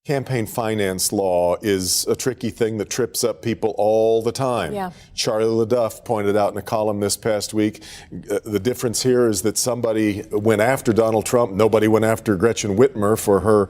Campaign finance law is a tricky thing that trips up people all the time. Yeah. Charlie LeDuff pointed out in a column this past week, the difference here is that somebody went after Donald Trump. Nobody went after Gretchen Whitmer for her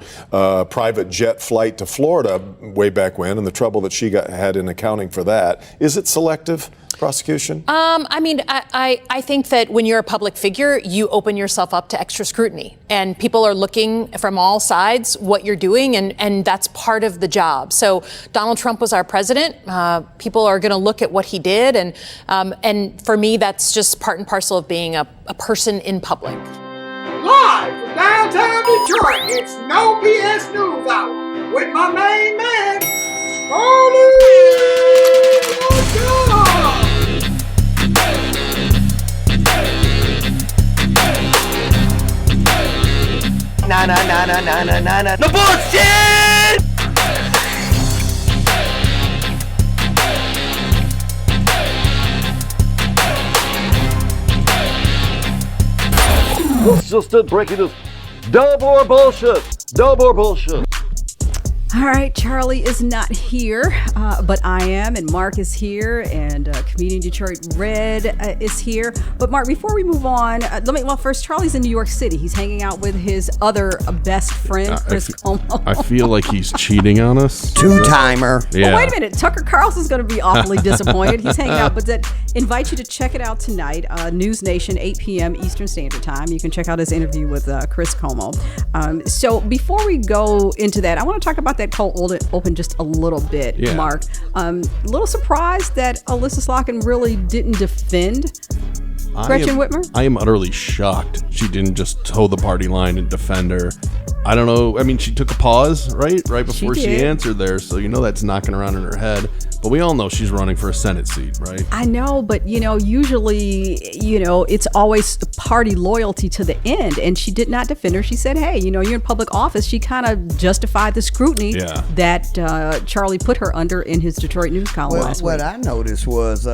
private jet flight to Florida way back when, and the trouble that she had in accounting for that. Is it selective prosecution? I think that when you're a public figure, you open yourself up to extra scrutiny, and people are looking from all sides what you're doing, and that's part of the job. So Donald Trump was our president. People are going to look at what he did, and for me, that's just part and parcel of being a person in public. Live from downtown Detroit, it's No BS News Hour with my main man, Charlie LeDuff. No bullshit! It's just a breaking news. No more bullshit. No more bullshit. All right, Charlie is not here, but I am, and Mark is here, and comedian Detroit Red is here. But Mark, before we move on, first, Charlie's in New York City. He's hanging out with his other best friend, Chris Como. I feel like he's cheating on us. Two-timer. Yeah. Oh, wait a minute. Tucker Carlson's going to be awfully disappointed. He's hanging out, but that invite you to check it out tonight, News Nation, 8 p.m. Eastern Standard Time. You can check out his interview with Chris Como. So before we go into that, I want to talk about that cold open just a little bit, yeah. Mark. A little surprised that Alyssa Slotkin really didn't defend Gretchen Whitmer. I am utterly shocked she didn't just toe the party line and defend her. I don't know. I mean, she took a pause, right before she answered there, so that's knocking around in her head. But we all know she's running for a Senate seat, right? I know, but usually, it's always party loyalty to the end, and she did not defend her. She said, hey, you're in public office. She kind of justified the scrutiny that Charlie put her under in his Detroit News column last week. What I noticed was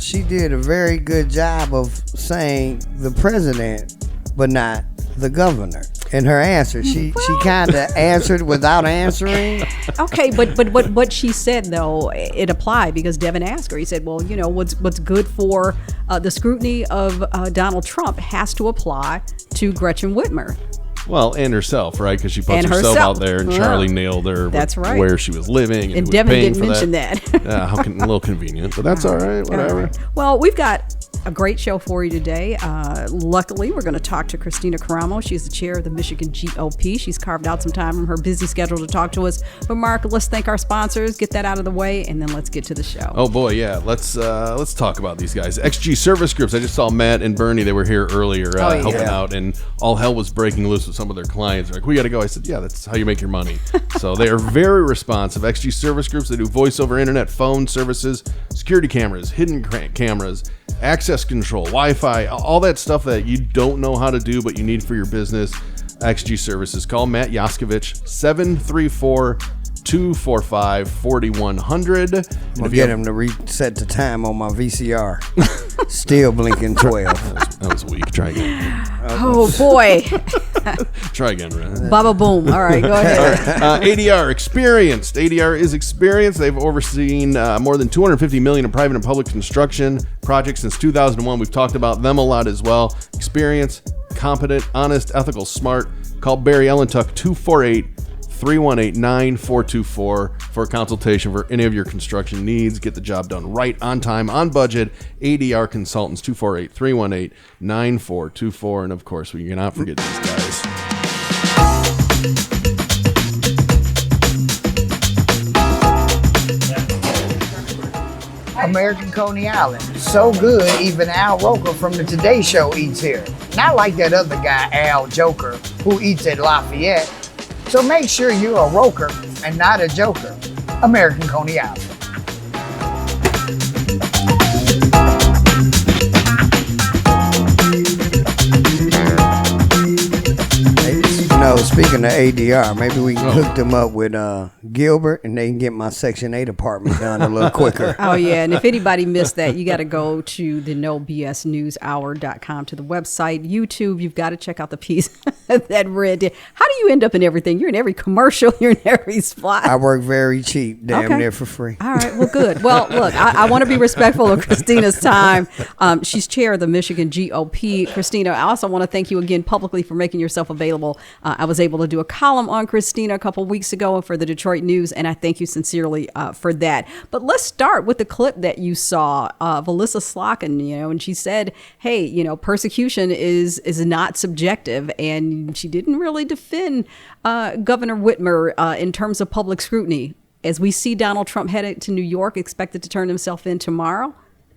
she did a very good job of saying the president, but not the governor. In her answer, she kind of answered without answering. Okay, but what she said though, it applied because Devin asked her. He said, "Well, what's good for the scrutiny of Donald Trump has to apply to Gretchen Whitmer." Well, and herself, right? Because she puts herself out there, and Charlie nailed her. That's right. Where she was living, and Devin didn't mention that. Yeah, a little convenient, but that's all right. Whatever. Right. Well, we've got a great show for you today. Luckily, we're going to talk to Christina Caramo. She's the chair of the Michigan GOP. She's carved out some time from her busy schedule to talk to us. But Mark, let's thank our sponsors, get that out of the way, and then let's get to the show. Oh boy, yeah. Let's talk about these guys. XG Service Groups. I just saw Matt and Bernie. They were here earlier helping out, and all hell was breaking loose with some of their clients. They're like, we got to go. I said, yeah, that's how you make your money. So they are very responsive. XG Service Groups. They do voice over internet, phone services, security cameras, hidden cameras, access control, Wi-Fi, all that stuff that you don't know how to do but you need for your business. XG Services. Call Matt Yaskovich, 734-245-4100. I'll get him to reset the time on my VCR. Still blinking 12. That was weak. Try again. Oh boy. Try again, Ren. Baba boom. All right, go ahead. ADR experienced. ADR is experienced. They've overseen more than $250 million in private and public construction projects since 2001. We've talked about them a lot as well. Experience, competent, honest, ethical, smart. Call Barry Ellentuck 248-318-9424 for a consultation for any of your construction needs. Get the job done right, on time, on budget. ADR Consultants, 248-318-9424. And of course, we cannot forget these guys. American Coney Island. So good, even Al Roker from the Today Show eats here. Not like that other guy, Al Joker, who eats at Lafayette. So make sure you're a roker and not a joker. American Coney Island. speaking of ADR, maybe we can hook them up with Gilbert, and they can get my Section 8 apartment done a little quicker. Oh, yeah. And if anybody missed that, you got to go to the NoBSNewsHour.com to the website, YouTube. You've got to check out the piece that Red did. How do you end up in everything? You're in every commercial. You're in every spot. I work very cheap, damn near for free. All right. Well, good. Well, look, I want to be respectful of Christina's time. She's chair of the Michigan GOP. Christina, I also want to thank you again publicly for making yourself available. I was able to do a column on Christina a couple weeks ago for the Detroit News, and I thank you sincerely for that. But let's start with the clip that you saw of Alyssa Slocum, and she said, hey, persecution is not subjective, and she didn't really defend Governor Whitmer in terms of public scrutiny. As we see Donald Trump headed to New York, expected to turn himself in tomorrow.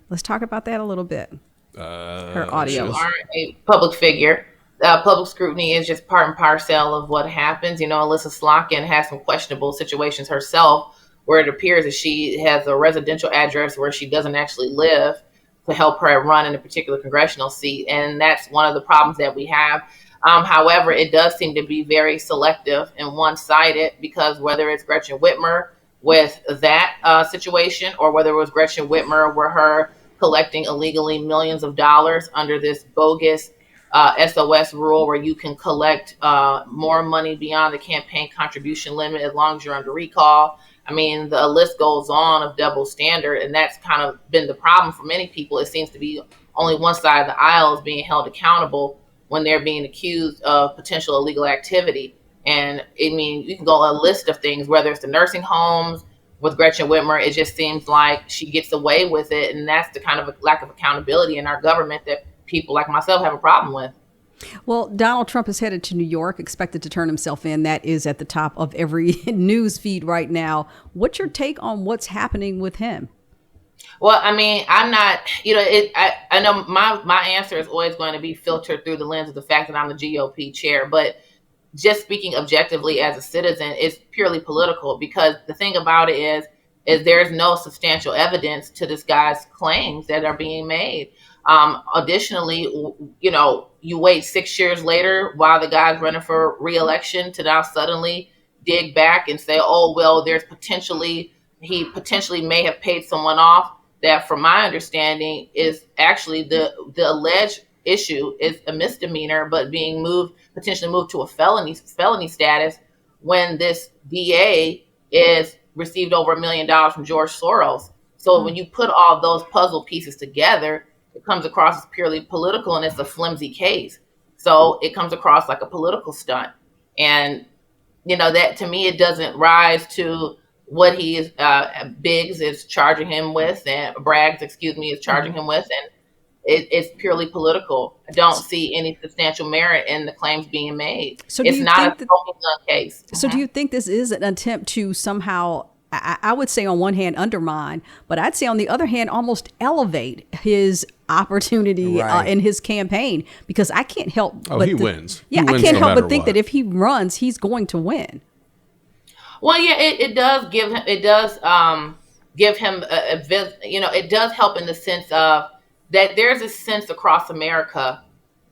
Let's talk about that a little bit. Her audio. You are a public figure. Public scrutiny is just part and parcel of what happens. Alyssa Slocum has some questionable situations herself, where it appears that she has a residential address where she doesn't actually live to help her run in a particular congressional seat. And that's one of the problems that we have. However, it does seem to be very selective and one-sided, because whether it's Gretchen Whitmer with that situation, or whether it was Gretchen Whitmer where her collecting illegally millions of dollars under this bogus SOS rule where you can collect more money beyond the campaign contribution limit as long as you're under recall. I mean, the list goes on of double standard, and that's kind of been the problem for many people. It seems to be only one side of the aisle is being held accountable when they're being accused of potential illegal activity. And I mean, you can go a list of things, whether it's the nursing homes with Gretchen Whitmer, it just seems like she gets away with it. And that's the kind of a lack of accountability in our government that people like myself have a problem with. Well, Donald Trump is headed to New York, expected to turn himself in. That is at the top of every news feed right now. What's your take on what's happening with him? Well, I mean, I'm not, I know my answer is always going to be filtered through the lens of the fact that I'm the GOP chair, but just speaking objectively as a citizen, it's purely political, because the thing about it is there's no substantial evidence to this guy's claims that are being made. Additionally, you wait 6 years later while the guy's running for re-election to now suddenly dig back and say, oh, well, he potentially may have paid someone off. That, from my understanding, is actually the alleged issue is a misdemeanor, but being potentially moved to a felony status when this DA is received over $1 million from George Soros. So when you put all those puzzle pieces together, it comes across as purely political, and it's a flimsy case. So it comes across like a political stunt. And, that to me, it doesn't rise to what he is, Biggs is charging him with, and Braggs, is charging him with. And it's purely political. I don't see any substantial merit in the claims being made. So it's not a smoking gun case. So do you think this is an attempt to somehow, I would say on one hand undermine, but I'd say on the other hand almost elevate his opportunity in his campaign? Because I can't help he wins. Yeah, I can't help but think that if he runs, he's going to win. Well, yeah, it does give him. It does give him it does help in the sense of that there's a sense across America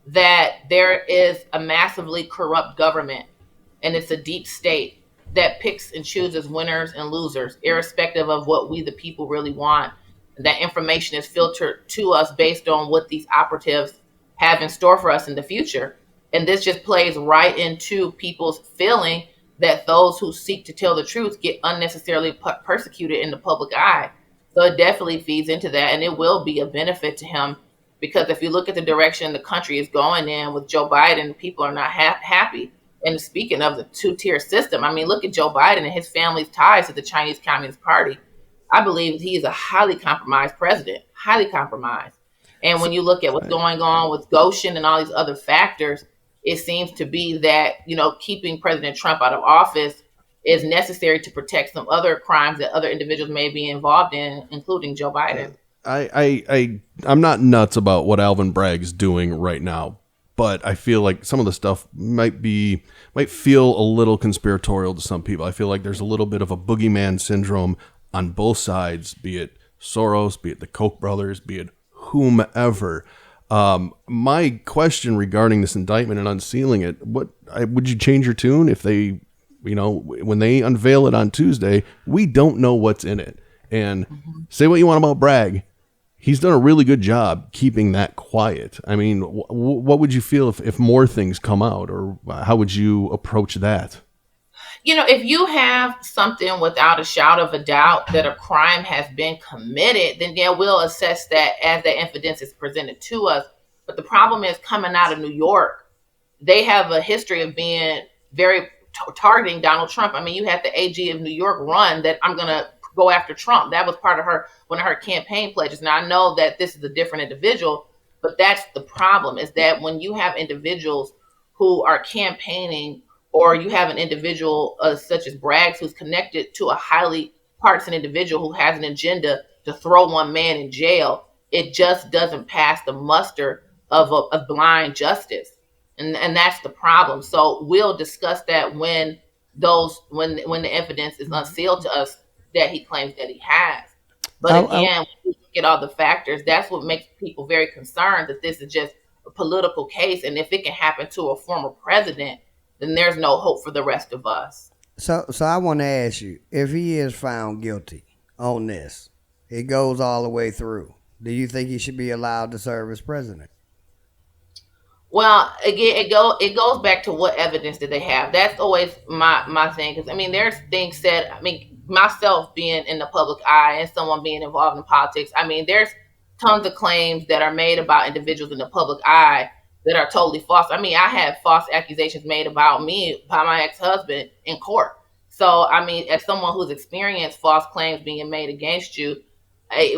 that there is a massively corrupt government, and it's a deep state that picks and chooses winners and losers, irrespective of what we the people really want. That information is filtered to us based on what these operatives have in store for us in the future. And this just plays right into people's feeling that those who seek to tell the truth get unnecessarily persecuted in the public eye. So it definitely feeds into that, and it will be a benefit to him, because if you look at the direction the country is going in with Joe Biden, people are not happy. And speaking of the two-tier system, I mean, look at Joe Biden and his family's ties to the Chinese Communist Party. I believe he is a highly compromised president, highly compromised. And when you look at what's going on with Goshen and all these other factors, it seems to be that, keeping President Trump out of office is necessary to protect some other crimes that other individuals may be involved in, including Joe Biden. I'm not nuts about what Alvin Bragg's doing right now, but I feel like some of the stuff might feel a little conspiratorial to some people. I feel like there's a little bit of a boogeyman syndrome on both sides, be it Soros, be it the Koch brothers, be it whomever. My question regarding this indictment and unsealing it, would you change your tune if they, when they unveil it on Tuesday, we don't know what's in it. And say what you want about Bragg, he's done a really good job keeping that quiet. I mean, what would you feel if more things come out, or how would you approach that? If you have something without a shadow of a doubt that a crime has been committed, then we'll assess that as that evidence is presented to us. But the problem is, coming out of New York, they have a history of being very targeting Donald Trump. I mean, you had the AG of New York run that I'm going to go after Trump. That was part of one of her campaign pledges. Now, I know that this is a different individual, but that's the problem, is that when you have individuals who are campaigning, or you have an individual such as Bragg, who's connected to a highly partisan individual who has an agenda to throw one man in jail, it just doesn't pass the muster of blind justice. And that's the problem. So we'll discuss that when the evidence is unsealed to us that he claims that he has. But again, when we look at all the factors, that's what makes people very concerned, that this is just a political case. And if it can happen to a former president, then there's no hope for the rest of us. So I want to ask you, if he is found guilty on this, it goes all the way through, do you think he should be allowed to serve as president? Well, again, it goes back to what evidence did they have. That's always my thing. Because, I mean, there's things said, myself being in the public eye and someone being involved in politics, I mean, there's tons of claims that are made about individuals in the public eye that are totally false. I mean, I had false accusations made about me by my ex-husband in court. So, I mean, as someone who's experienced false claims being made against you, I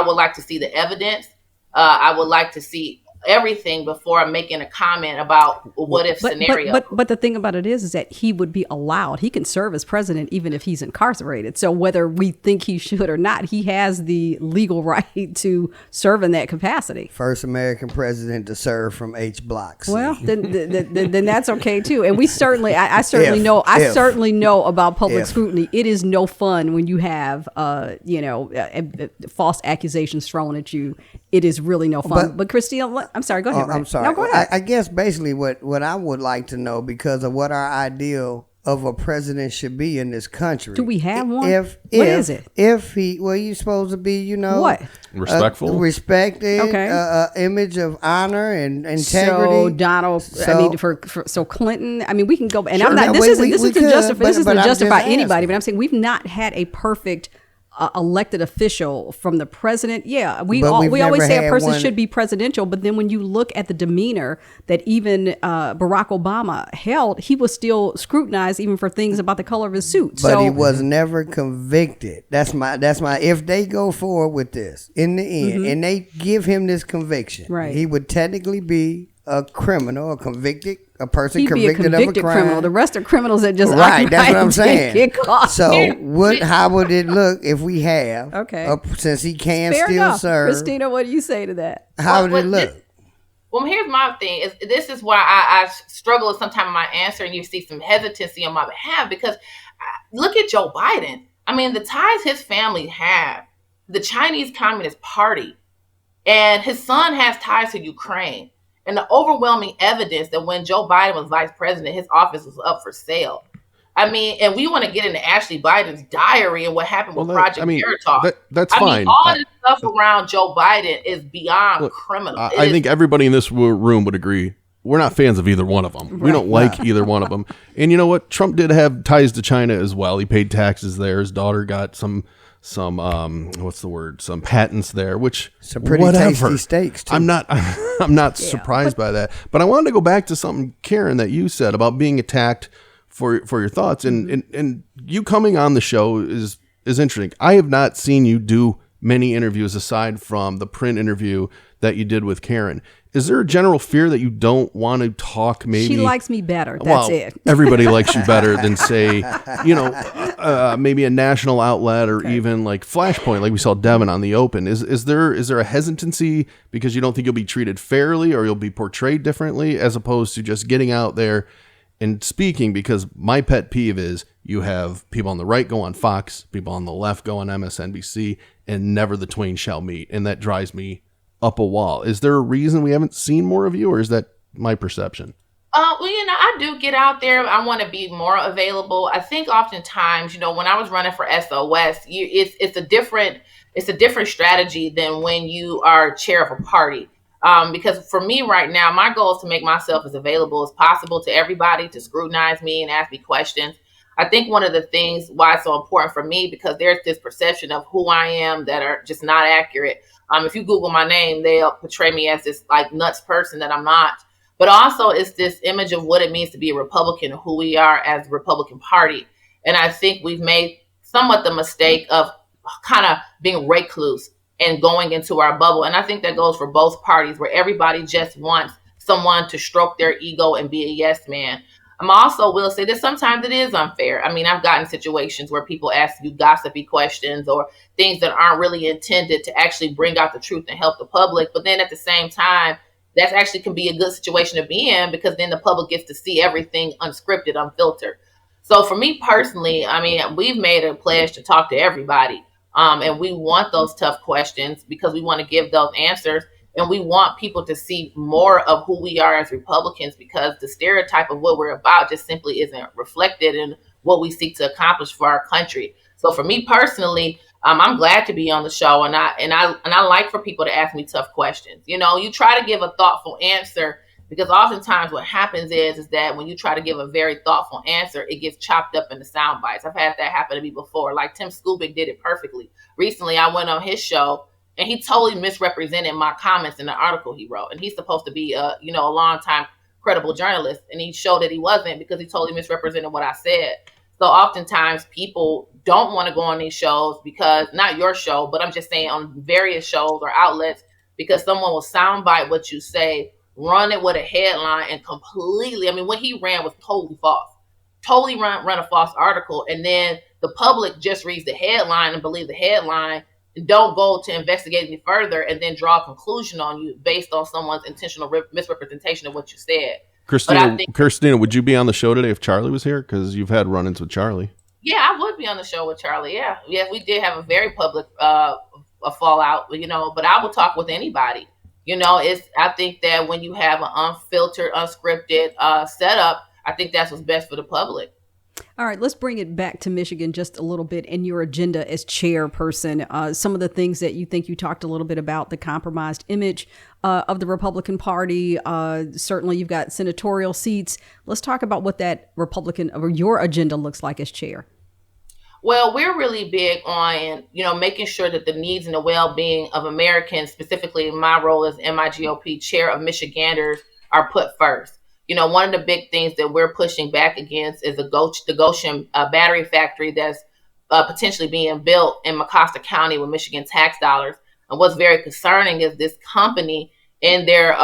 would like to see the evidence. I would like to see everything before I'm making a comment about what if scenario. But the thing about it is that he would be allowed. He can serve as president even if he's incarcerated. So whether we think he should or not, he has the legal right to serve in that capacity. First American president to serve from H blocks. Well, then that's okay too. And we certainly, I certainly know about public scrutiny. It is no fun when you have, false accusations thrown at you. It is really no fun. But Christine, I'm sorry, go ahead. I'm sorry. No, go ahead. I guess basically what I would like to know, because of what our ideal of a president should be in this country. Do we have one? What is it? If he's supposed to be, what? Respectful? Respected, okay. Image of honor and integrity. So Donald, so Clinton, I mean, we can go, and sure, I'm not, this isn't to justify anybody, but I'm saying we've not had a perfect elected official from the president. Yeah, we always say a person should be presidential, but then when you look at the demeanor that even Barack Obama held, he was still scrutinized even for things about the color of his suit. But he was never convicted. That's my. If they go forward with this in the end, and they give him this conviction, right, he would technically be a criminal, a person convicted of a crime. Criminal. The rest are criminals that just right. That's what I'm saying. So how would it look if we have? Okay. Since he can still serve. Christina, what do you say to that? How would it look? Here's my thing. This is why I struggle with sometimes in my answer, and you see some hesitancy on my behalf, because look at Joe Biden. I mean, the ties his family have, the Chinese Communist Party, and his son has ties to Ukraine. And the overwhelming evidence that when Joe Biden was vice president, his office was up for sale. I mean, and we want to get into Ashley Biden's diary and what happened with Project Veritas. That's fine. All this stuff around Joe Biden is beyond criminal. I think everybody in this room would agree. We're not fans of either one of them. Right. We don't like either one of them. And you know what? Trump did have ties to China as well. He paid taxes there. His daughter got some patents there, which some pretty tasty steaks too. I'm not surprised by that. But I wanted to go back to something, Karen, that you said about being attacked for your thoughts, and you coming on the show is interesting. I have not seen you do many interviews aside from the print interview that you did with Karen. Is there a general fear that you don't want to talk? Maybe she likes me better. That's it. Everybody likes you better than, say, maybe a national outlet or even like Flashpoint, like we saw Devin on The Open. Is there a hesitancy because you don't think you'll be treated fairly or you'll be portrayed differently, as opposed to just getting out there and speaking? Because my pet peeve is you have people on the right go on Fox, people on the left go on MSNBC, and never the twain shall meet, and that drives me up a wall. Is there a reason we haven't seen more of you, or is that my perception? Well, I do get out there. I want to be more available. I think oftentimes, when I was running for SOS, it's a different strategy than when you are chair of a party. Because for me right now, my goal is to make myself as available as possible to everybody, to scrutinize me and ask me questions. I think one of the things why it's so important for me, because there's this perception of who I am that are just not accurate. If you Google my name, they'll portray me as this like nuts person that I'm not. But also it's this image of what it means to be a Republican, who we are as the Republican Party. And I think we've made somewhat the mistake of kind of being recluse and going into our bubble. And I think that goes for both parties, where everybody just wants someone to stroke their ego and be a yes man. I'm also will say that sometimes it is unfair. I mean, I've gotten situations where people ask you gossipy questions or things that aren't really intended to actually bring out the truth and help the public. But then at the same time, that actually can be a good situation to be in, because then the public gets to see everything unscripted, unfiltered. So for me personally, I mean, we've made a pledge to talk to everybody. And we want those tough questions because we want to give those answers. And we want people to see more of who we are as Republicans, because the stereotype of what we're about just simply isn't reflected in what we seek to accomplish for our country. So for me personally, I'm glad to be on the show, and I like for people to ask me tough questions. You try to give a thoughtful answer, because oftentimes what happens is that when you try to give a very thoughtful answer, it gets chopped up into sound bites. I've had that happen to me before. Like Tim Skubic did it perfectly. Recently, I went on his show, and he totally misrepresented my comments in the article he wrote. And he's supposed to be a long-time credible journalist, and he showed that he wasn't, because he totally misrepresented what I said. So oftentimes people don't want to go on these shows, because not your show, but I'm just saying on various shows or outlets, because someone will soundbite what you say, run it with a headline, and completely, I mean, what he ran was totally false. Totally run a false article. And then the public just reads the headline and believe the headline, and don't go to investigate any further, and then draw a conclusion on you based on someone's intentional misrepresentation of what you said. Christina, would you be on the show today if Charlie was here? Because you've had run-ins with Charlie. Yeah, I would be on the show with Charlie. Yeah, we did have a very public a fallout, but I would talk with anybody. I think that when you have an unfiltered, unscripted setup, I think that's what's best for the public. All right, let's bring it back to Michigan just a little bit, and your agenda as chairperson. Some of the things that you think, you talked a little bit about the compromised image of the Republican Party. Certainly, you've got senatorial seats. Let's talk about what that Republican or your agenda looks like as chair. Well, we're really big on, making sure that the needs and the well-being of Americans, specifically my role as MIGOP chair of Michiganders, are put first. One of the big things that we're pushing back against is the Goshen battery factory that's potentially being built in Mecosta County with Michigan tax dollars. And what's very concerning is this company, in their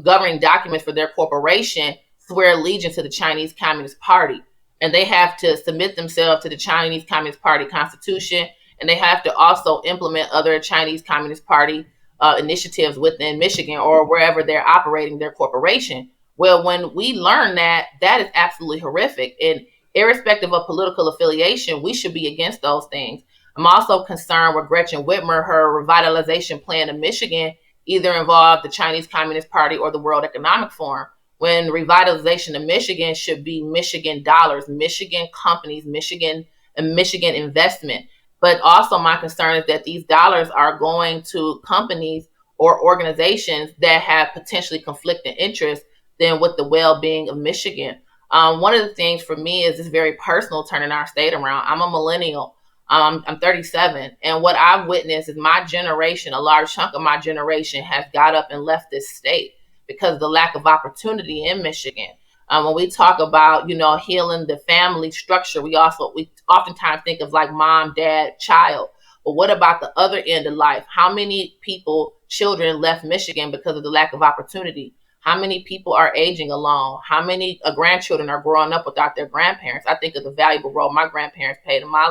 governing documents for their corporation, swear allegiance to the Chinese Communist Party. And they have to submit themselves to the Chinese Communist Party Constitution, and they have to also implement other Chinese Communist Party initiatives within Michigan or wherever they're operating their corporation. Well, when we learn that is absolutely horrific. And irrespective of political affiliation, we should be against those things. I'm also concerned with Gretchen Whitmer. Her revitalization plan in Michigan either involved the Chinese Communist Party or the World Economic Forum, when revitalization of Michigan should be Michigan dollars, Michigan companies, Michigan investment. But also my concern is that these dollars are going to companies or organizations that have potentially conflicting interests than with the well-being of Michigan. One of the things for me is this very personal, turning our state around. I'm a millennial. I'm 37. And what I've witnessed is my generation, a large chunk of my generation, has got up and left this state because of the lack of opportunity in Michigan. When we talk about, healing the family structure, we oftentimes think of like mom, dad, child. But what about the other end of life? How many children left Michigan because of the lack of opportunity? How many people are aging alone? How many grandchildren are growing up without their grandparents? I think of the valuable role my grandparents played in my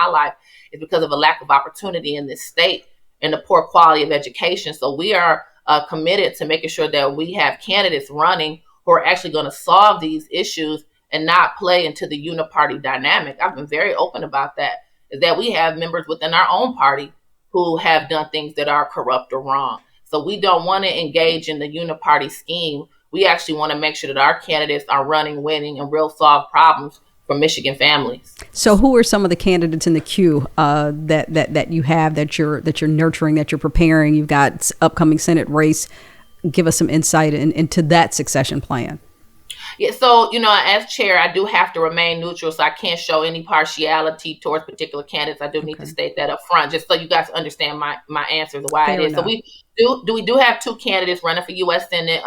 life is because of a lack of opportunity in this state and the poor quality of education. So we are committed to making sure that we have candidates running who are actually going to solve these issues and not play into the uniparty dynamic. I've been very open about that, is that we have members within our own party who have done things that are corrupt or wrong. So we don't want to engage in the uniparty scheme. We actually want to make sure that our candidates are running, winning, and real solve problems for Michigan families. So, who are some of the candidates in the queue that you have that you're nurturing, that you're preparing? You've got upcoming Senate race. Give us some insight into that succession plan. Yeah, so, as chair, I do have to remain neutral, so I can't show any partiality towards particular candidates. I do need to state that up front, just so you guys understand my answers, why Fair it is. enough. So we do have two candidates running for U.S. Senate,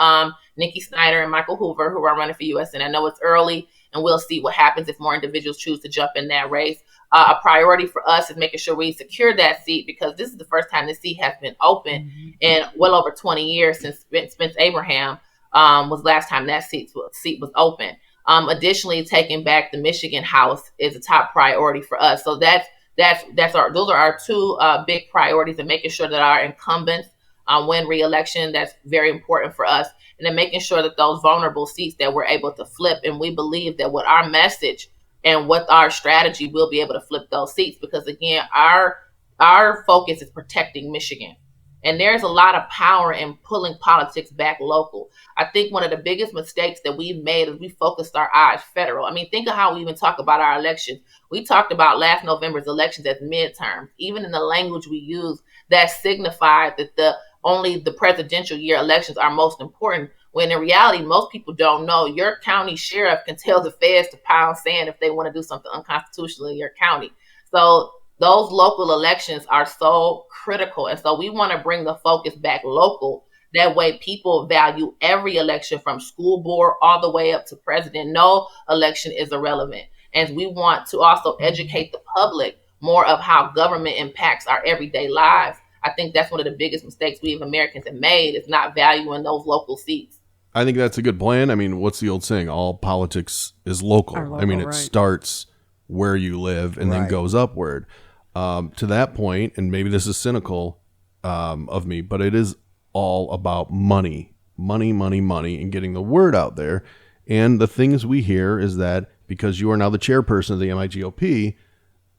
Nikki Snyder and Michael Hoover, who are running for U.S. Senate. I know it's early, and we'll see what happens if more individuals choose to jump in that race. A priority for us is making sure we secure that seat, because this is the first time the seat has been open in well over 20 years, since Spence Abraham was last time that seat was open. Additionally, taking back the Michigan House is a top priority for us. So those are our two big priorities, and making sure that our incumbents win re-election. That's very important for us. And then making sure that those vulnerable seats that we're able to flip. And we believe that with our message and with our strategy, we'll be able to flip those seats, because again, our focus is protecting Michigan. And there's a lot of power in pulling politics back local. I think one of the biggest mistakes that we've made is we focused our eyes federal. I mean, think of how we even talk about our elections. We talked about last November's elections as midterms. Even in the language we use, that signified that only the presidential year elections are most important, when in reality, most people don't know your county sheriff can tell the feds to pound sand if they want to do something unconstitutional in your county. So those local elections are so critical. And so we want to bring the focus back local. That way people value every election, from school board all the way up to president. No election is irrelevant. And we want to also educate the public more of how government impacts our everyday lives. I think that's one of the biggest mistakes we as Americans have made, is not valuing those local seats. I think that's a good plan. I mean, what's the old saying? All politics is local. I mean, it starts where you live and then goes upward. To that point, and maybe this is cynical of me, but it is all about money, and getting the word out there. And the things we hear is that because you are now the chairperson of the MIGOP,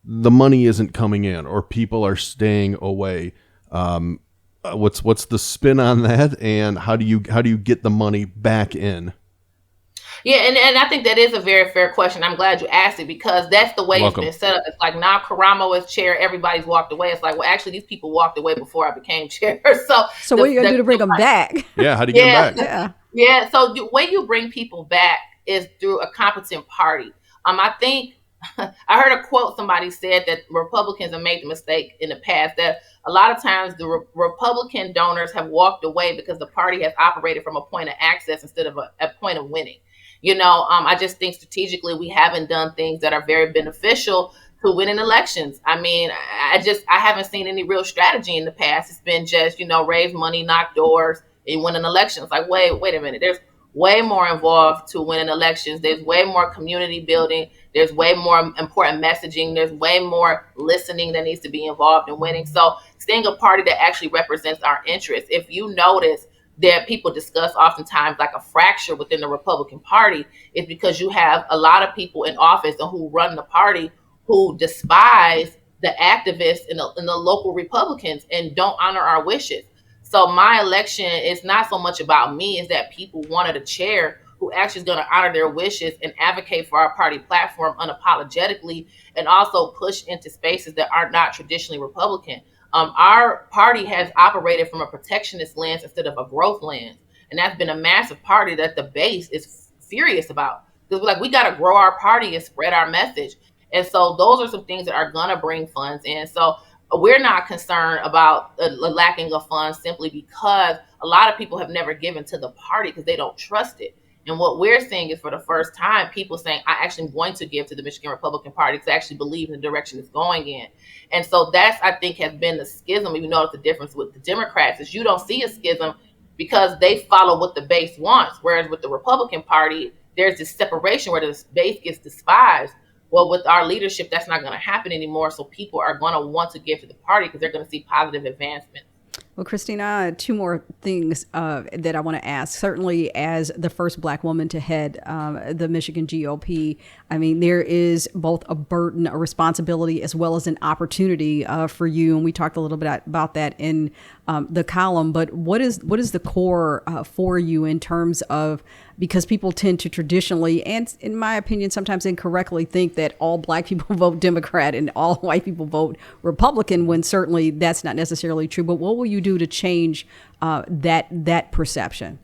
the money isn't coming in, or people are staying away. What's the spin on that, and how do you get the money back in? Yeah, and I think that is a very fair question. I'm glad you asked it, because that's the way it's been set up. It's like now Karamo is chair, everybody's walked away. It's like, well, actually, these people walked away before I became chair. So what are you going to do to bring them back? Yeah, how do you get them back? Yeah. So the way you bring people back is through a competent party. I think I heard a quote, somebody said that Republicans have made the mistake in the past that a lot of times the Republican donors have walked away because the party has operated from a point of access instead of a point of winning. I just think strategically we haven't done things that are very beneficial to winning elections. I mean, I haven't seen any real strategy in the past. It's been just, raise money, knock doors, and win an election. It's like, wait a minute. There's way more involved to winning elections. There's way more community building. There's way more important messaging. There's way more listening that needs to be involved in winning. So staying a party that actually represents our interests. If you notice that people discuss oftentimes like a fracture within the Republican Party, is because you have a lot of people in office and who run the party who despise the activists and the local Republicans and don't honor our wishes. So my election is not so much about me, is that people wanted a chair who actually is going to honor their wishes and advocate for our party platform unapologetically, and also push into spaces that are not traditionally Republican. Our party has operated from a protectionist lens instead of a growth lens. And that's been a massive party that the base is furious about. Because we got to grow our party and spread our message. And so those are some things that are going to bring funds in. So we're not concerned about the lacking of funds simply because a lot of people have never given to the party because they don't trust it. And what we're seeing is for the first time, people saying, I actually am going to give to the Michigan Republican Party because I actually believe in the direction it's going in. And so that's, I think, has been the schism. You notice the difference with the Democrats is you don't see a schism because they follow what the base wants. Whereas with the Republican Party, there's this separation where the base gets despised. Well, with our leadership, that's not going to happen anymore. So people are going to want to give to the party because they're going to see positive advancements. Well, Christina, two more things that I want to ask. Certainly, as the first Black woman to head the Michigan GOP, I mean, there is both a burden, a responsibility, as well as an opportunity for you. And we talked a little bit about that in the column. But what is the core for you in terms of, because people tend to traditionally, and in my opinion, sometimes incorrectly, think that all Black people vote Democrat and all white people vote Republican, when certainly that's not necessarily true. But what will you do to change that perception?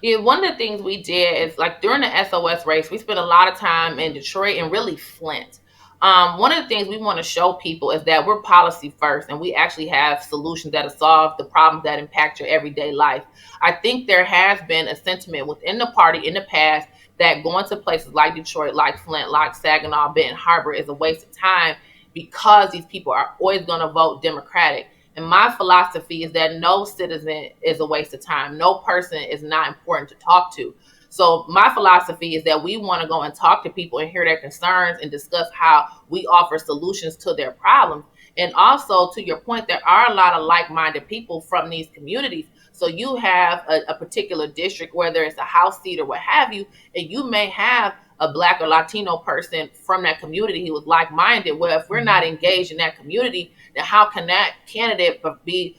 Yeah, one of the things we did is, like, during the SOS race, we spent a lot of time in Detroit and really Flint. One of the things we want to show people is that we're policy first, and we actually have solutions that solve the problems that impact your everyday life. I think there has been a sentiment within the party in the past that going to places like Detroit, like Flint, like Saginaw, Benton Harbor is a waste of time because these people are always going to vote Democratic. And my philosophy is that no citizen is a waste of time. No person is not important to talk to. So my philosophy is that we want to go and talk to people and hear their concerns and discuss how we offer solutions to their problems. And also, to your point, there are a lot of like-minded people from these communities. So you have a particular district, whether it's a House seat or what have you, and you may have a Black or Latino person from that community who is like-minded. Well, if we're not engaged in that community, then how can that candidate be,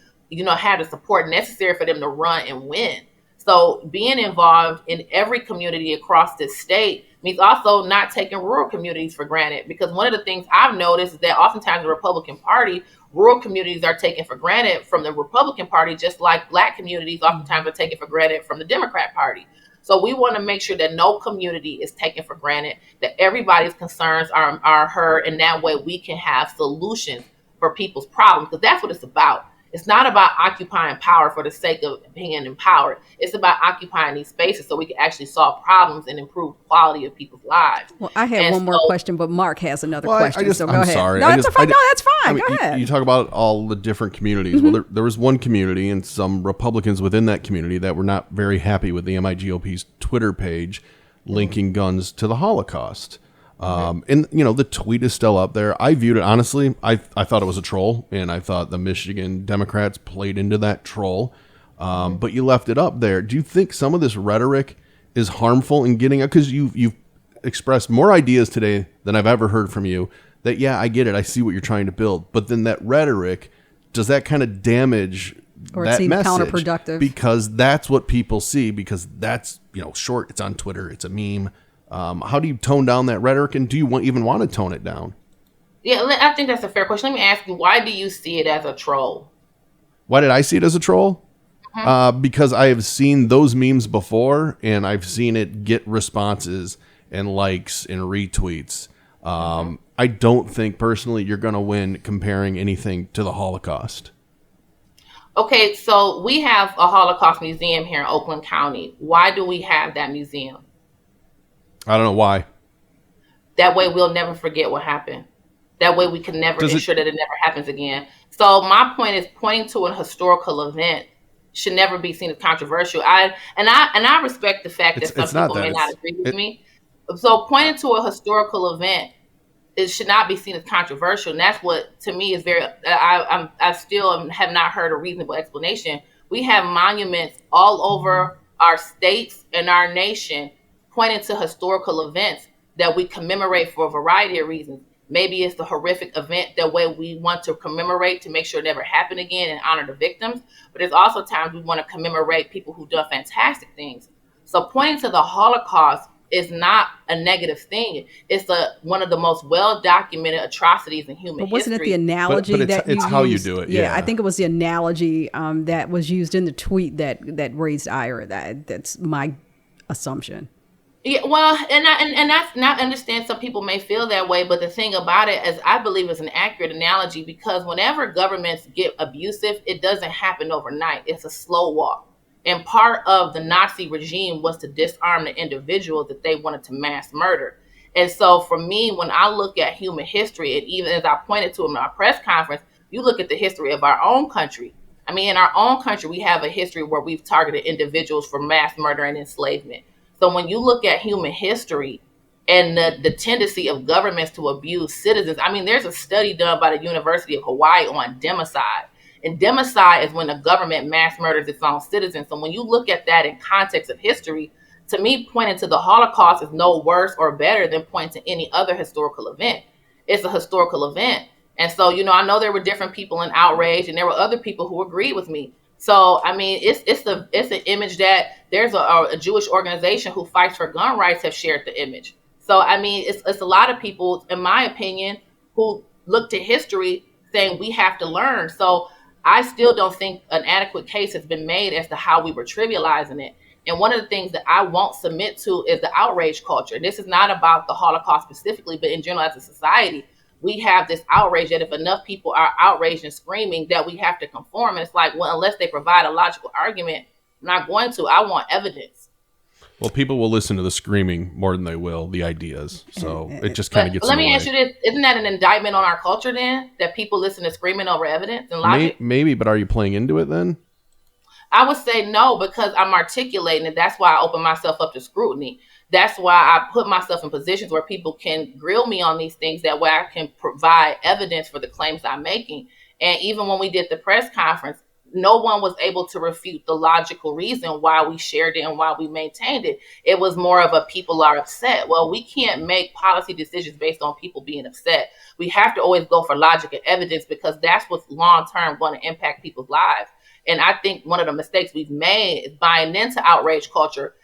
have the support necessary for them to run and win? So being involved in every community across this state means also not taking rural communities for granted. Because one of the things I've noticed is that oftentimes the Republican Party, rural communities are taken for granted from the Republican Party, just like Black communities oftentimes are taken for granted from the Democrat Party. So we want to make sure that no community is taken for granted, that everybody's concerns are heard, and that way we can have solutions for people's problems, because that's what it's about. It's not about occupying power for the sake of being empowered. It's about occupying these spaces so we can actually solve problems and improve quality of people's lives. Well, I have one more question, but Mark has another question. So go I'm ahead. sorry. No, that's fine. No, that's fine. I mean, go ahead. You talk about all the different communities. Well, there was one community and some Republicans within that community that were not very happy with the MIGOP's Twitter page linking guns to the Holocaust. And the tweet is still up there. I viewed it, honestly, I thought it was a troll, and I thought the Michigan Democrats played into that troll. But you left it up there. Do you think some of this rhetoric is harmful in getting, because you've expressed more ideas today than I've ever heard from you, that, yeah, I get it, I see what you're trying to build, but then that rhetoric, does that kind of damage or that it seems message? Counterproductive. Because that's what people see, because that's, short, it's on Twitter, it's a meme. How do you tone down that rhetoric, and do you even want to tone it down? Yeah, I think that's a fair question. Let me ask you, why do you see it as a troll? Why did I see it as a troll? Because I have seen those memes before, and I've seen it get responses and likes and retweets. I don't think, personally, you're going to win comparing anything to the Holocaust. Okay, so we have a Holocaust museum here in Oakland County. Why do we have that museum? I don't know why. That way we'll never forget what happened. That way we can never ensure that it never happens again. So my point is, pointing to a historical event should never be seen as controversial. I respect the fact that some people may not agree with me. So pointing to a historical event, it should not be seen as controversial. And that's what, to me, is very, I still have not heard a reasonable explanation. We have monuments all over our states and our nation pointing to historical events that we commemorate for a variety of reasons. Maybe it's the horrific event that way we want to commemorate to make sure it never happened again and honor the victims. But there's also times we want to commemorate people who've done fantastic things. So pointing to the Holocaust is not a negative thing. It's one of the most well-documented atrocities in human history. But wasn't it the analogy but it's how you do it. Yeah, I think it was the analogy that was used in the tweet that raised ire. That's my assumption. Yeah, well, and that's not understand. Some people may feel that way, but the thing about it is, I believe it's an accurate analogy, because whenever governments get abusive, it doesn't happen overnight. It's a slow walk. And part of the Nazi regime was to disarm the individuals that they wanted to mass murder. And so for me, when I look at human history, and even as I pointed to in my press conference, you look at the history of our own country. I mean, in our own country, we have a history where we've targeted individuals for mass murder and enslavement. So when you look at human history and the tendency of governments to abuse citizens, I mean, there's a study done by the University of Hawaii on democide. And democide is when the government mass murders its own citizens. So when you look at that in context of history, to me, pointing to the Holocaust is no worse or better than pointing to any other historical event. It's a historical event. And so, I know there were different people in outrage, and there were other people who agreed with me. So, I mean, it's an image that there's a Jewish organization who fights for gun rights have shared the image. So, I mean, it's a lot of people, in my opinion, who look to history saying we have to learn. So I still don't think an adequate case has been made as to how we were trivializing it. And one of the things that I won't submit to is the outrage culture. This is not about the Holocaust specifically, but in general as a society, we have this outrage that if enough people are outraged and screaming that we have to conform. And it's like, well, unless they provide a logical argument, I'm not going to. I want evidence. Well, people will listen to the screaming more than they will the ideas. So it just kind of gets Let in the me way. ask you this. Isn't that an indictment on our culture then? That people listen to screaming over evidence and logic? Maybe, but are you playing into it then? I would say no, because I'm articulating it. That's why I open myself up to scrutiny. That's why I put myself in positions where people can grill me on these things. That way I can provide evidence for the claims I'm making. And even when we did the press conference, no one was able to refute the logical reason why we shared it and why we maintained it. It was more of a people are upset. Well, we can't make policy decisions based on people being upset. We have to always go for logic and evidence, because that's what's long-term going to impact people's lives. And I think one of the mistakes we've made is buying into outrage culture.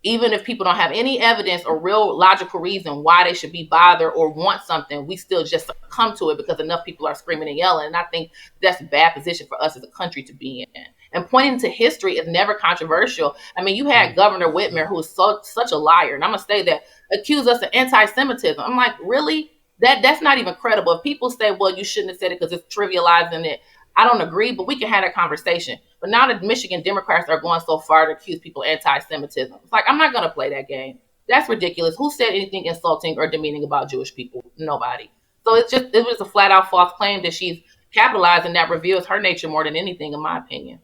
Even if people don't have any evidence or real logical reason why they should be bothered or want something, we still just succumb to it because enough people are screaming and yelling. And I think that's a bad position for us as a country to be in. And pointing to history is never controversial. I mean, you had Governor Whitmer, who is such a liar, and I'm going to say that, accused us of anti-Semitism. I'm like, really? That's not even credible. If people say, well, you shouldn't have said it because it's trivializing it, I don't agree, but we can have that conversation. But now that Michigan Democrats are going so far to accuse people of anti-Semitism, it's like, I'm not going to play that game. That's ridiculous. Who said anything insulting or demeaning about Jewish people? Nobody. So it was a flat out false claim that she's capitalizing that reveals her nature more than anything, in my opinion.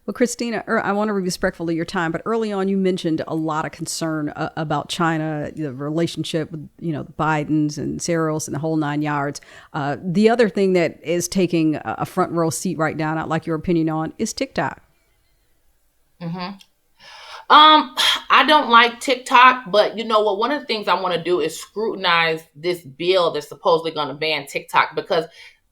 Well, Christina, I want to be respectful of your time, but early on you mentioned a lot of concern about China, the relationship with, the Bidens and Searles and the whole 9 yards. The other thing that is taking a front row seat right now, and I'd like your opinion on, is TikTok. Mm-hmm. I don't like TikTok, but you know what? One of the things I want to do is scrutinize this bill that's supposedly going to ban TikTok, because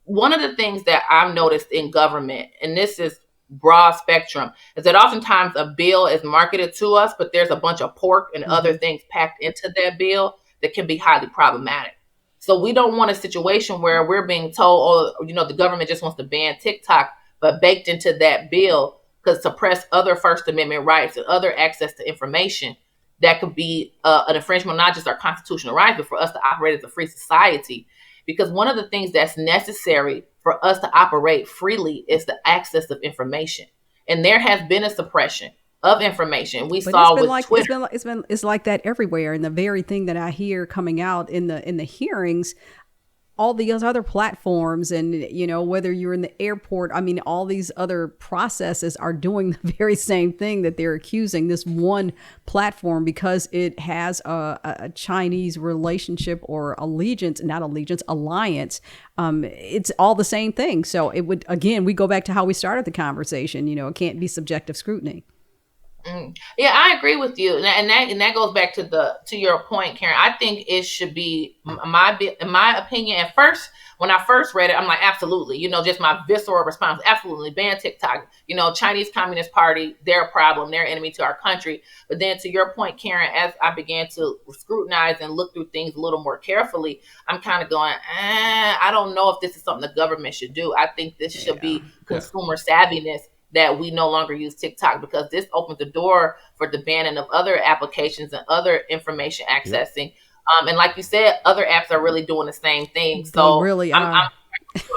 one of the things that I've noticed in government, and this is broad spectrum, is that oftentimes a bill is marketed to us, but there's a bunch of pork and other things packed into that bill that can be highly problematic. So we don't want a situation where we're being told, the government just wants to ban TikTok, but baked into that bill could suppress other First Amendment rights and other access to information that could be an infringement, not just our constitutional rights, but for us to operate as a free society. Because one of the things that's necessary for us to operate freely is the access of information. And there has been a suppression of information. We saw with Twitter. It's like that everywhere. And the very thing that I hear coming out in the hearings, all these other platforms, and whether you're in the airport, I mean, all these other processes are doing the very same thing that they're accusing this one platform, because it has a Chinese relationship or alliance. It's all the same thing. So it would, again, we go back to how we started the conversation. It can't be subjective scrutiny. Yeah, I agree with you, and that goes back to your point, Karen. I think it should be, in my opinion. At first, when I first read it, I'm like, absolutely, just my visceral response, absolutely, ban TikTok. Chinese Communist Party, they're a problem, they're an enemy to our country. But then, to your point, Karen, as I began to scrutinize and look through things a little more carefully, I'm kind of going, I don't know if this is something the government should do. I think this should be consumer savviness, that we no longer use TikTok, because this opens the door for the banning of other applications and other information accessing. And like you said, other apps are really doing the same thing. So I'm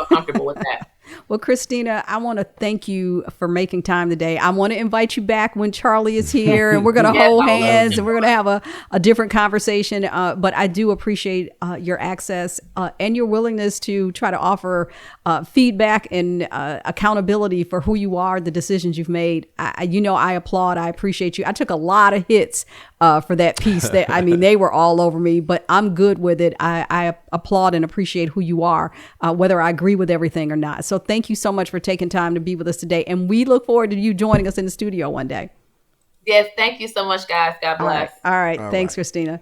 comfortable with that. Well, Christina, I want to thank you for making time today. I want to invite you back when Charlie is here, and we're going to hold hands and we're going to have a different conversation. But I do appreciate your access and your willingness to try to offer feedback and accountability for who you are, the decisions you've made. I applaud. I appreciate you. I took a lot of hits for that piece. They were all over me, but I'm good with it. I applaud and appreciate who you are, whether I agree with everything or not. So thank you so much for taking time to be with us today. And we look forward to you joining us in the studio one day. Yes, thank you so much, guys. God bless. All right. Thanks, Christina.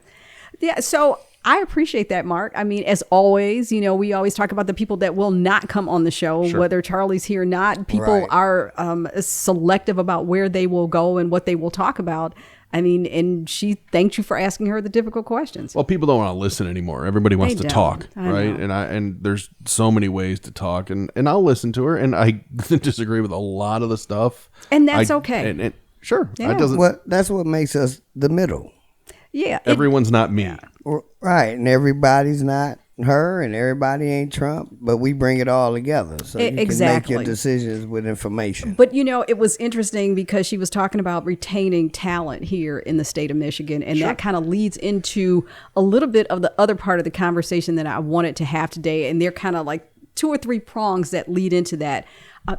Yeah, so I appreciate that, Mark. I mean, as always, we always talk about the people that will not come on the show, whether Charlie's here or not. People are selective about where they will go and what they will talk about. I mean, and she thanked you for asking her the difficult questions. Well, people don't want to listen anymore. Everybody wants to talk, right? know. And there's so many ways to talk, and I'll listen to her, and I disagree with a lot of the stuff. And that's okay. And sure, Yeah. That's what makes us the middle. Yeah. Everyone's not me. Right, and everybody's not her, and everybody ain't Trump, but we bring it all together, so you can make your decisions with information. But it was interesting because she was talking about retaining talent here in the state of Michigan, and that kind of leads into a little bit of the other part of the conversation that I wanted to have today, and they're kind of like 2 or 3 prongs that lead into that.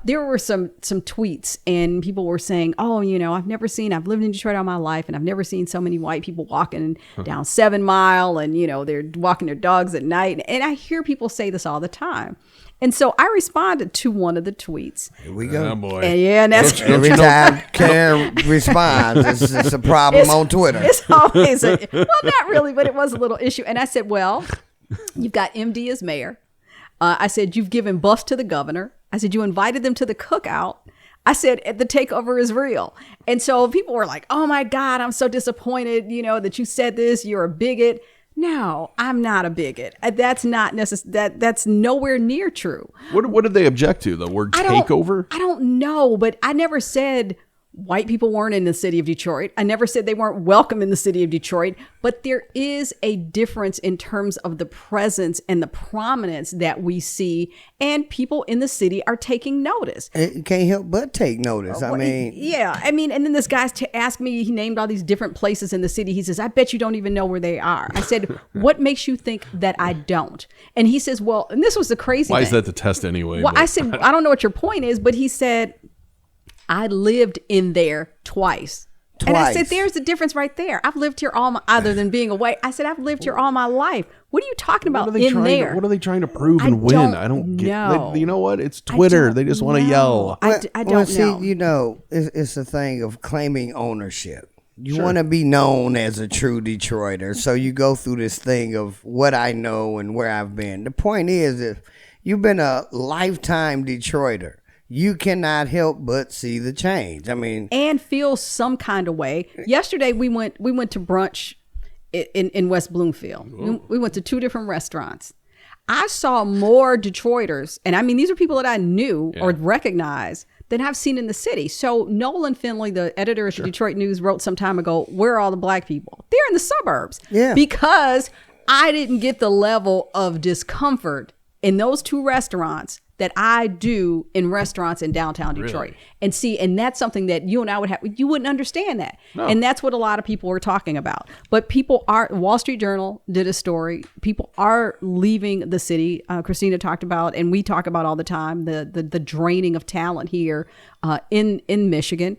There were some tweets, and people were saying, I've lived in Detroit all my life, and I've never seen so many white people walking down 7 Mile, and, they're walking their dogs at night. And I hear people say this all the time. And so I responded to one of the tweets. Here we go. Oh, boy. And that's Every time Karen responds, it's a problem on Twitter. It's always not really, but it was a little issue. And I said, well, you've got MD as mayor. I said, you've given buffs to the governor. I said, you invited them to the cookout. I said, the takeover is real. And so people were like, oh my God, I'm so disappointed, that you said this, you're a bigot. No, I'm not a bigot. That's not necessary. That's nowhere near true. What did they object to? The word takeover? I don't know, but I never said white people weren't in the city of Detroit. I never said they weren't welcome in the city of Detroit, but there is a difference in terms of the presence and the prominence that we see, and people in the city are taking notice. It can't help but take notice. And then this guy's asked me, he named all these different places in the city. He says, I bet you don't even know where they are. I said, what makes you think that I don't? And he says, well, and this was the crazy thing. Why is that the test anyway? Well, I said, I don't know what your point is, but he said, I lived in there twice. And I said, there's the difference right there. I've lived here other than being away. I said, I've lived here all my life. What are you talking about in there? What are they trying to prove and win? I don't get. You know what? It's Twitter. They just want to yell. I don't know. It's a thing of claiming ownership. You want to be known as a true Detroiter. So you go through this thing of what I know and where I've been. The point is, if you've been a lifetime Detroiter, you cannot help but see the change. And feel some kind of way. Yesterday we went to brunch in West Bloomfield. We went to 2 different restaurants. I saw more Detroiters, and these are people that I knew or recognized, than I've seen in the city. So Nolan Finley, the editor at the Detroit News, wrote some time ago, where are all the black people? They're in the suburbs. Yeah. Because I didn't get the level of discomfort in those 2 restaurants that I do in restaurants in downtown Detroit. Really? And that's something that you and I you wouldn't understand that. No. And that's what a lot of people were talking about. But Wall Street Journal did a story. People are leaving the city. Christina talked about, and we talk about all the time, the draining of talent here in Michigan.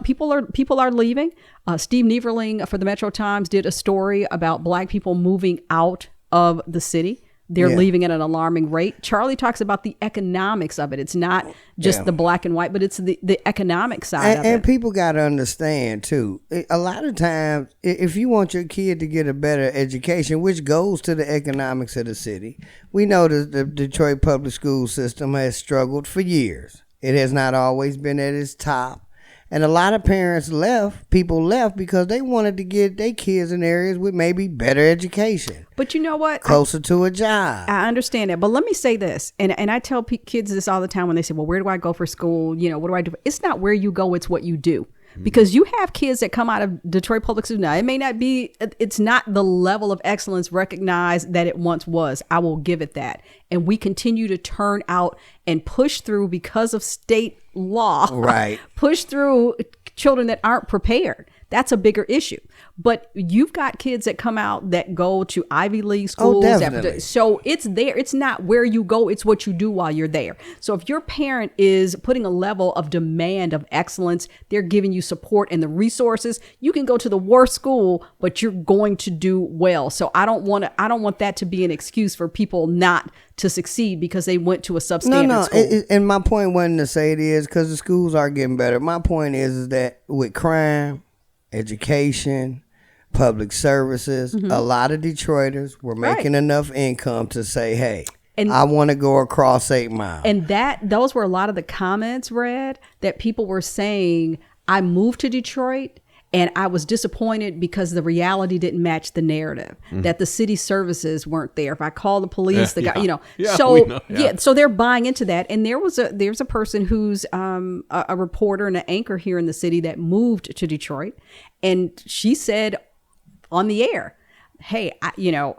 People are leaving. Steve Nieverling for the Metro Times did a story about black people moving out of the city. They're leaving at an alarming rate. Charlie talks about the economics of it. It's not just the black and white, but it's the economic side of it. And people got to understand, too, a lot of times, if you want your kid to get a better education, which goes to the economics of the city, we know that the Detroit public school system has struggled for years. It has not always been at its top. And a lot of people left because they wanted to get their kids in areas with maybe better education. But you know what? Closer to a job. I understand that. But let me say this, and I tell kids this all the time when they say, well, where do I go for school? What do I do? It's not where you go, it's what you do. Because you have kids that come out of Detroit Public Schools now. It may not be, it's not the level of excellence recognized that it once was. I will give it that. And we continue to turn out and push through because of state law. Right. Push through children that aren't prepared. That's a bigger issue. But you've got kids that come out that go to Ivy League schools. definitely. So it's there. It's not where you go. It's what you do while you're there. So if your parent is putting a level of demand of excellence, they're giving you support and the resources, you can go to the worst school, but you're going to do well. So I don't want that to be an excuse for people not to succeed because they went to a substandard school. And my point wasn't to say it is because the schools are getting better. My point is that with crime, education, public services, a lot of Detroiters were making enough income to say, hey, I want to go across 8 Mile. And those were a lot of the comments, Red, that people were saying, I moved to Detroit and I was disappointed because the reality didn't match the narrative, that the city services weren't there. If I call the police, so they're buying into that. And there's a person who's a reporter and an anchor here in the city that moved to Detroit. And she said on the air, hey,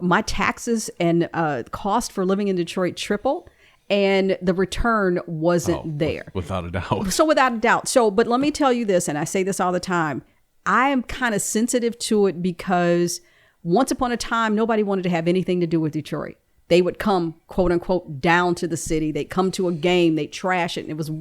my taxes and cost for living in Detroit tripled. And the return wasn't there. Without a doubt. So without a doubt. But let me tell you this, and I say this all the time. I am kind of sensitive to it because once upon a time, nobody wanted to have anything to do with Detroit. They would come, quote unquote, down to the city. They'd come to a game. They'd trash it. And it was,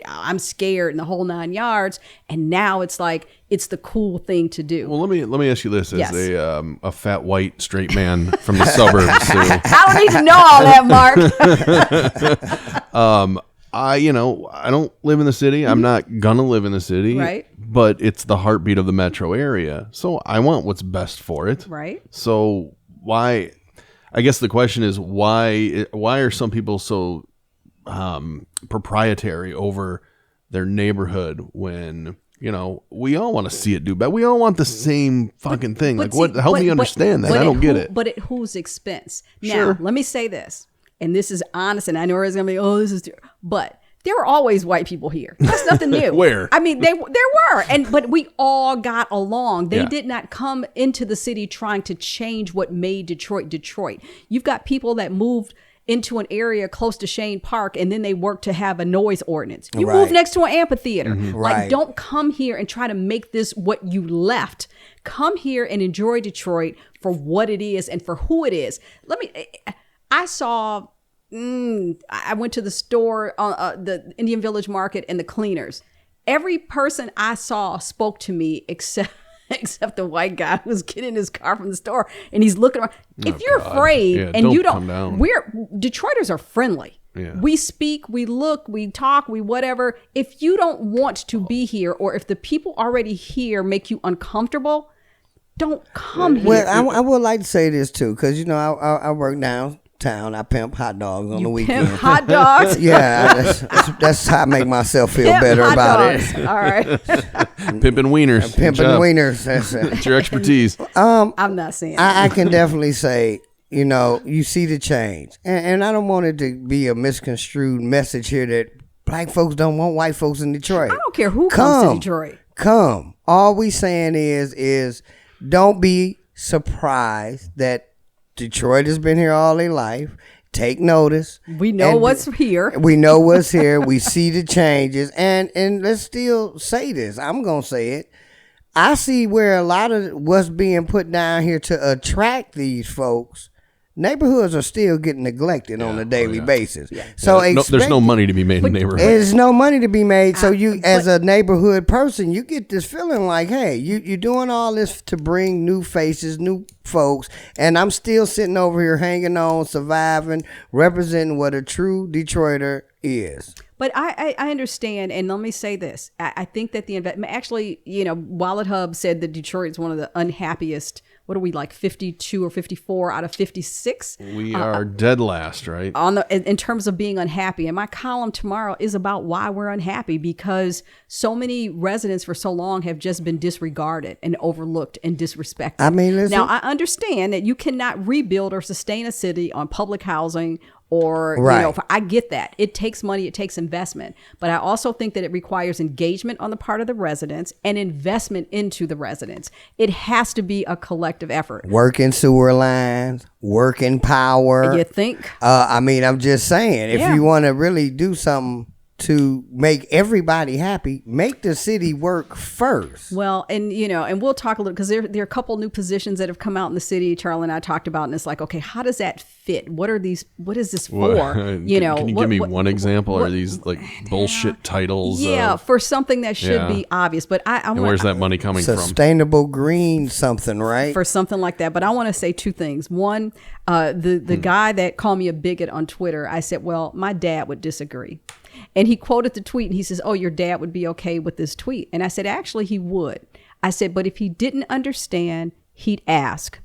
I'm scared and the whole 9 yards. And now it's like, it's the cool thing to do. Well, let me ask you this as a fat white straight man from the suburbs. I don't need to know all that, Mark. I don't live in the city. I'm not gonna live in the city. Right. But it's the heartbeat of the metro area. So I want what's best for it. Right. So why, I guess the question is why are some people so proprietary over their neighborhood when, we all want to see it do better. We all want the same fucking thing. Help me understand that. I don't get it. But at whose expense? Now, Sure. let me say this. And this is honest, and I know it's going to be, this is, but there were always white people here. That's nothing new. Where? I mean, there were, but we all got along. They did not come into the city trying to change what made Detroit, Detroit. You've got people that moved into an area close to Shane Park, and then they worked to have a noise ordinance. You move next to an amphitheater. Like, don't come here and try to make this what you left. Come here and enjoy Detroit for what it is and for who it is. I went to the store, the Indian Village Market, and the cleaners. Every person I saw spoke to me except the white guy who was getting in his car from the store, and he's looking around. If you're afraid and you don't, Detroiters are friendly. Yeah. We speak, we look, we talk, we whatever. If you don't want to be here, or if the people already here make you uncomfortable, don't come here. Well, I would like to say this too, because I work downtown. I pimp hot dogs on the weekend. Pimp hot dogs? Yeah, that's how I make myself feel better about it. All right. Pimping wieners. Pimping wieners. That's your expertise. I'm not saying I can definitely say, you see the change. And I don't want it to be a misconstrued message here that black folks don't want white folks in Detroit. I don't care who comes to Detroit. Come. All we saying is don't be surprised that Detroit has been here all their life. Take notice. We know what's here. We know what's here. We see the changes. And let's still say this. I'm going to say it. I see where a lot of what's being put down here to attract these folks. Neighborhoods are still getting neglected on a daily basis. Yeah. So there's no money to be made in neighborhoods. There's no money to be made. So you, as a neighborhood person, you get this feeling like, hey, you're doing all this to bring new faces, new folks, and I'm still sitting over here hanging on, surviving, representing what a true Detroiter is. But I understand, and let me say this. I think that actually, Wallet Hub said that Detroit is one of the unhappiest. What are we, like 52 or 54 out of 56? We are dead last, right? In terms of being unhappy. And my column tomorrow is about why we're unhappy, because so many residents for so long have just been disregarded and overlooked and disrespected. I mean, listen. Now, I understand that you cannot rebuild or sustain a city on public housing or, I get that. It takes money, it takes investment. But I also think that it requires engagement on the part of the residents and investment into the residents. It has to be a collective effort. Working sewer lines, working power. You think? I'm just saying, if you want to really do something to make everybody happy, make the city work first. Well, and and we'll talk a little because there are a couple new positions that have come out in the city. Charlie and I talked about, and it's like, okay, how does that fit? What are these? What is this for? Can you give me one example? Are these like bullshit titles? Yeah, for something that should be obvious. But and where's that money coming from? Sustainable green something, right? For something like that. But I want to say two things. One, the guy that called me a bigot on Twitter, I said, well, my dad would disagree. And he quoted the tweet and he says, oh, your dad would be okay with this tweet. And I said, actually, he would. I said, but if he didn't understand, he'd ask.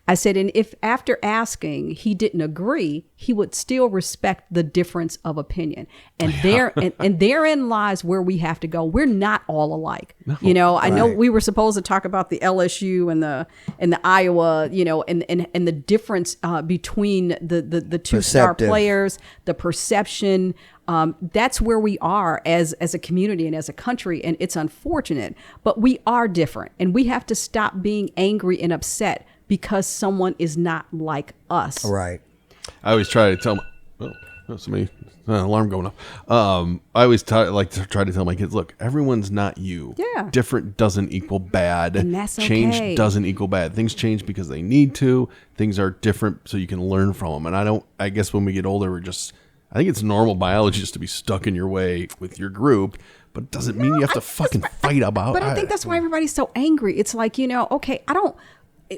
I said, and if after asking he didn't agree, he would still respect the difference of opinion. And and therein lies where we have to go. We're not all alike. No, I know we were supposed to talk about the LSU and the Iowa, and the difference between the two star players, the perception. That's where we are as a community and as a country, and it's unfortunate, but we are different, and we have to stop being angry and upset because someone is not like us. Right. I always try to tell somebody alarm going off. I always like to try to tell my kids, look, everyone's not you. Yeah. Different doesn't equal bad. And that's okay. Change doesn't equal bad. Things change because they need to. Things are different so you can learn from them. And I guess when we get older, I think it's normal biology just to be stuck in your way with your group, but it doesn't mean you have to fucking fight about it. But I think that's why everybody's so angry. It's like, okay,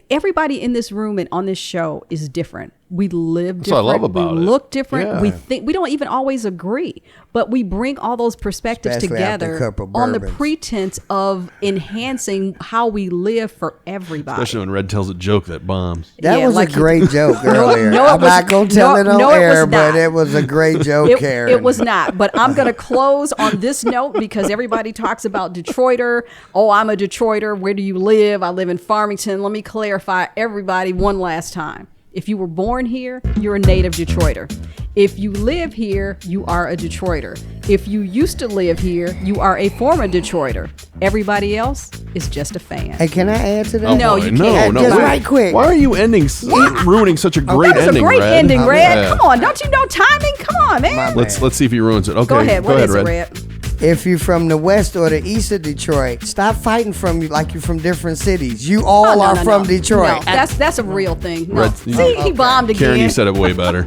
everybody in this room and on this show is different. We live different. That's what I love about it. We look different. Yeah. We don't even always agree, but we bring all those perspectives Especially after a together cup of on the bourbons. pretense of enhancing how we live for everybody. Especially when Red tells a joke that bombs. That was like a great joke earlier. no, it I'm not going to tell it on it air, was but not. it was a great joke, Karen. It was not, but I'm going to close on this note because everybody talks about Detroiter. Oh, I'm a Detroiter. Where do you live? I live in Farmington. Let me clarify everybody one last time. If you were born here, you're a native Detroiter. If you live here, you are a Detroiter. If you used to live here, you are a former Detroiter. Everybody else is just a fan. Hey, can I add to that? Oh, No, boy, you no, can't. no. Just wait. right quick. Why are you ruining such a great That was ending, a great Red? ending, Red. Yeah. Come on, don't you know timing? Come on, man. Let's see if he ruins it. Okay, Go ahead. What is it, Red. Red? If you're from the west or the east of Detroit, stop fighting like you're from different cities. You all are from Detroit. No, that's a real thing. No. Red- See, he bombed again. Karen, you said it way better.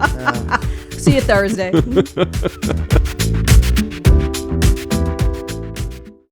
See you Thursday.